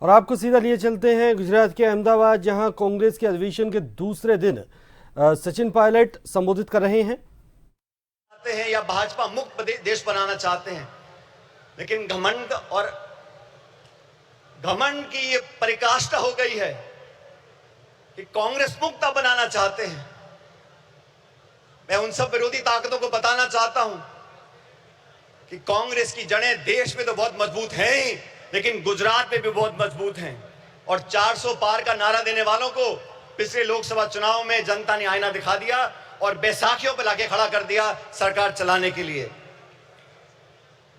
और आपको सीधा लिए चलते हैं गुजरात के अहमदाबाद, जहां कांग्रेस के अधिवेशन के दूसरे दिन सचिन पायलट संबोधित कर रहे हैं। या भाजपा मुक्त देश बनाना चाहते हैं, लेकिन घमंड की ये परिकाष्ठा हो गई है कि कांग्रेस मुक्त बनाना चाहते हैं। मैं उन सब विरोधी ताकतों को बताना चाहता हूं कि कांग्रेस की जड़ें देश में तो बहुत मजबूत हैं ही, लेकिन गुजरात में भी बहुत मजबूत हैं। और 400 पार का नारा देने वालों को पिछले लोकसभा चुनाव में जनता ने आईना दिखा दिया और बैसाखियों पर लाके खड़ा कर दिया सरकार चलाने के लिए।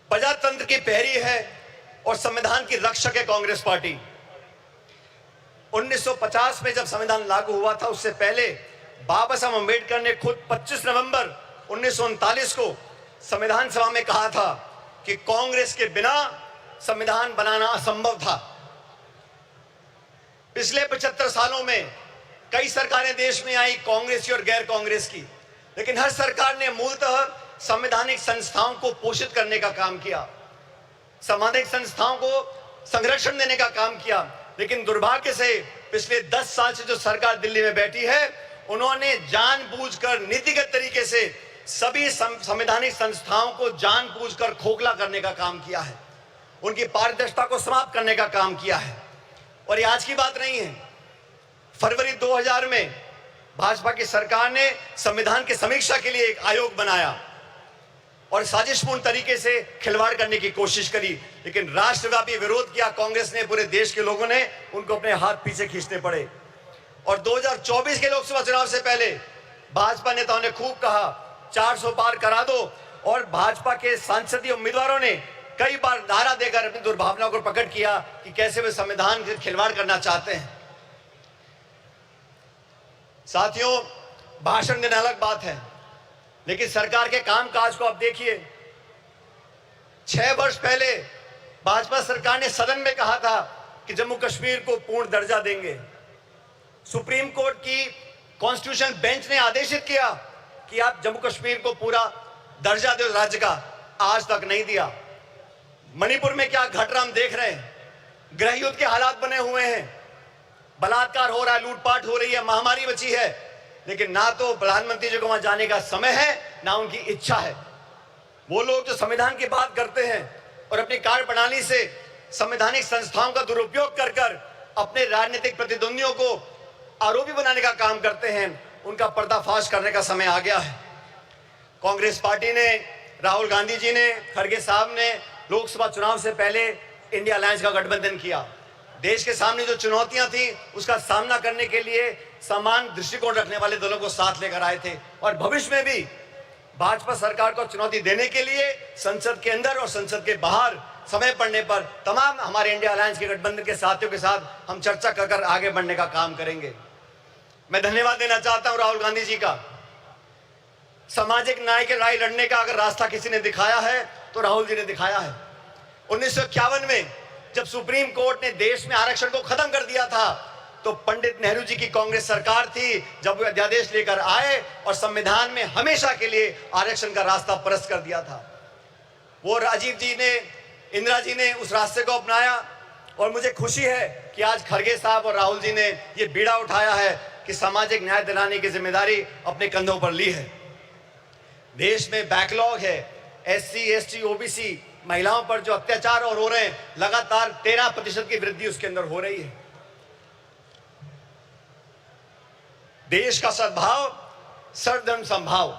प्रजातंत्र की पहरी है और संविधान की रक्षक है कांग्रेस पार्टी। 1950 में जब संविधान लागू हुआ था, उससे पहले बाबा साहब अम्बेडकर ने खुद 25 नवंबर 1939 को संविधान सभा में कहा था कि कांग्रेस के बिना संविधान बनाना असंभव था। पिछले 75 सालों में कई सरकारें देश में आई, कांग्रेस की और गैर कांग्रेस की, लेकिन हर सरकार ने मूलतः संवैधानिक संस्थाओं को पोषित करने का काम किया, संवैधानिक संस्थाओं को संरक्षण देने का काम किया। लेकिन दुर्भाग्य से पिछले 10 साल से जो सरकार दिल्ली में बैठी है, उन्होंने जानबूझकर नीतिगत तरीके से सभी संवैधानिक संस्थाओं को जानबूझकर खोखला करने का काम किया है, उनकी पारदर्शिता को समाप्त करने का काम किया है। और ये आज की बात नहीं है। फरवरी 2000 में भाजपा की सरकार ने संविधान की समीक्षा के लिए एक आयोग बनाया और साजिशपूर्ण तरीके से खिलवाड़ करने की कोशिश करी, लेकिन राष्ट्रव्यापी विरोध किया कांग्रेस ने, पूरे देश के लोगों ने उनको अपने हाथ पीछे खींचने पड़े। और 2024 के लोकसभा चुनाव से पहले भाजपा नेताओं ने खूब कहा 400 पार करा दो, और भाजपा के सांसदीय उम्मीदवारों ने कई बार नारा देकर अपनी दुर्भावनाओं को प्रकट किया कि कैसे वे संविधान के खिलवाड़ करना चाहते हैं। साथियों, भाषण देना अलग बात है, लेकिन सरकार के कामकाज को आप देखिए। 6 वर्ष पहले भाजपा सरकार ने सदन में कहा था कि जम्मू कश्मीर को पूर्ण दर्जा देंगे। सुप्रीम कोर्ट की कॉन्स्टिट्यूशन बेंच ने आदेशित किया कि आप जम्मू कश्मीर को पूरा दर्जा दो राज्य का, आज तक नहीं दिया। मणिपुर में क्या घट रहा हम देख रहे हैं। गृह युद्ध के हालात बने हुए हैं, बलात्कार हो रहा है, लूटपाट हो रही है, महामारी बची है, लेकिन ना तो प्रधानमंत्री जी को वहां जाने का समय है, ना उनकी इच्छा है। वो लोग जो संविधान की बात करते हैं और अपनी कार्यप्रणाली से संवैधानिक संस्थाओं का दुरुपयोग कर अपने राजनीतिक प्रतिद्वंदियों को आरोपी बनाने का काम करते हैं, उनका पर्दाफाश करने का समय आ गया है। कांग्रेस पार्टी ने, राहुल गांधी जी ने, खड़गे साहब ने लोकसभा चुनाव से पहले इंडिया अलायंस का गठबंधन किया। देश के सामने जो चुनौतियां थी उसका सामना करने के लिए समान दृष्टिकोण रखने वाले दलों को साथ लेकर आए थे, और भविष्य में भी भाजपा सरकार को चुनौती देने के लिए संसद के अंदर और संसद के बाहर समय पड़ने पर तमाम हमारे इंडिया अलायंस के गठबंधन के साथियों के साथ हम चर्चा कर आगे बढ़ने का काम करेंगे। मैं धन्यवाद देना चाहता हूं राहुल गांधी जी का। सामाजिक न्याय के लड़ाई लड़ने का अगर रास्ता किसी ने दिखाया है तो राहुल जी ने दिखाया है। 1951 में जब सुप्रीम कोर्ट ने देश में आरक्षण को खत्म कर दिया था, तो पंडित नेहरू जी की कांग्रेस सरकार थी जब वे अध्यादेश लेकर आए और संविधान में हमेशा के लिए आरक्षण का रास्ता परस्त कर दिया था। वो राजीव जी ने, इंदिरा जी ने उस रास्ते को अपनाया, और मुझे खुशी है कि आज खड़गे साहब और राहुल जी ने ये बीड़ा उठाया है कि सामाजिक न्याय दिलाने की जिम्मेदारी अपने कंधों पर ली है। देश में बैकलॉग है, SC, ST, OBC महिलाओं पर जो अत्याचार और हो रहे हैं, लगातार 13% की वृद्धि उसके अंदर हो रही है। देश का सद्भाव, सर्वधर्म समभाव।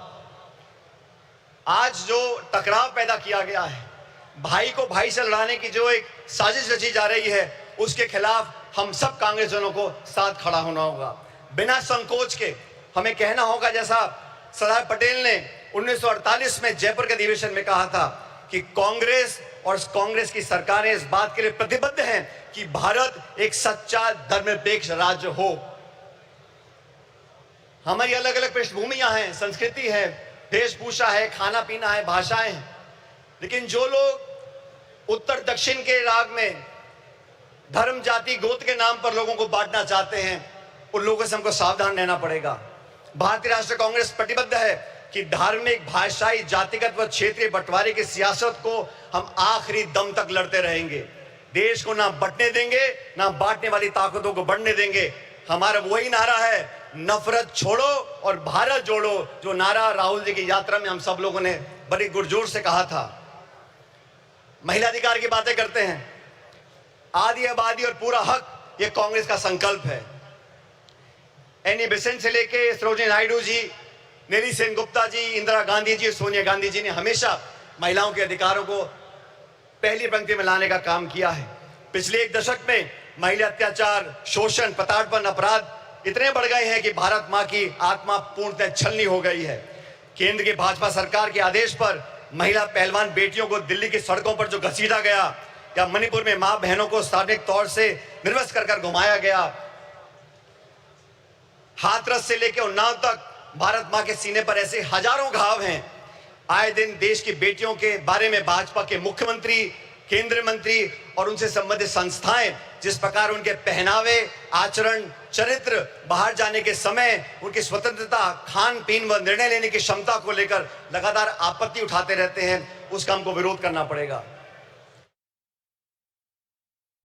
आज जो टकराव पैदा किया गया है, भाई को भाई से लड़ाने की जो एक साजिश रची जा रही है, उसके खिलाफ हम सब कांग्रेसजनों को साथ खड़ा होना होगा। बिना संकोच के हमें कहना होगा, जैसा सरदार पटेल ने 1948 में जयपुर के अधिवेशन में कहा था कि कांग्रेस और कांग्रेस की सरकारें इस बात के लिए प्रतिबद्ध हैं कि भारत एक सच्चा धर्मनिरपेक्ष राज्य हो। हमारी अलग अलग पृष्ठभूमियां हैं, संस्कृति है, वेशभूषा है, खाना पीना है, भाषाएं हैं, लेकिन जो लोग उत्तर दक्षिण के राग में धर्म, जाति, गोत्र के नाम पर लोगों को बांटना चाहते हैं, उन लोगों से हमको सावधान रहना पड़ेगा। भारतीय राष्ट्रीय कांग्रेस प्रतिबद्ध है कि धार्मिक, भाषाई, जातिगत व क्षेत्रीय बंटवारे की सियासत को हम आखिरी दम तक लड़ते रहेंगे। देश को ना बंटने देंगे, ना बांटने वाली ताकतों को बढ़ने देंगे। हमारा वही नारा है, नफरत छोड़ो और भारत जोड़ो, जो नारा राहुल जी की यात्रा में हम सब लोगों ने बड़ी गुरजोर से कहा था। महिला अधिकार की बातें करते हैं, आदि आबादी और पूरा हक, ये कांग्रेस का संकल्प है। एनी बेसेंट से लेके सरोजिनी नायडू जी, नेली सेन गुप्ता जी, इंदिरा गांधी जी, सोनिया गांधी जी ने हमेशा महिलाओं के अधिकारों को पहली पंक्ति में लाने का काम किया है। पिछले एक दशक में महिला अत्याचार, शोषण, प्रताड़ना, अपराध इतने बढ़ गए हैं कि भारत मां की आत्मा पूर्णतः छलनी हो गई है। केंद्र की भाजपा सरकार के आदेश पर महिला पहलवान बेटियों को दिल्ली की सड़कों पर जो घसीटा गया, या मणिपुर में मां बहनों को सार्वजनिक तौर से निर्वस्त्र कर घुमाया गया, हाथरस से लेकर उन्नाव तक भारत मां के सीने पर ऐसे हजारों घाव हैं। आए दिन देश की बेटियों के बारे में भाजपा के मुख्यमंत्री, केंद्रीय मंत्री और उनसे संबंधित संस्थाएं जिस प्रकार उनके पहनावे, आचरण, चरित्र, बाहर जाने के समय उनकी स्वतंत्रता, खान पीन व निर्णय लेने की क्षमता को लेकर लगातार आपत्ति उठाते रहते हैं, उसका हमको विरोध करना पड़ेगा।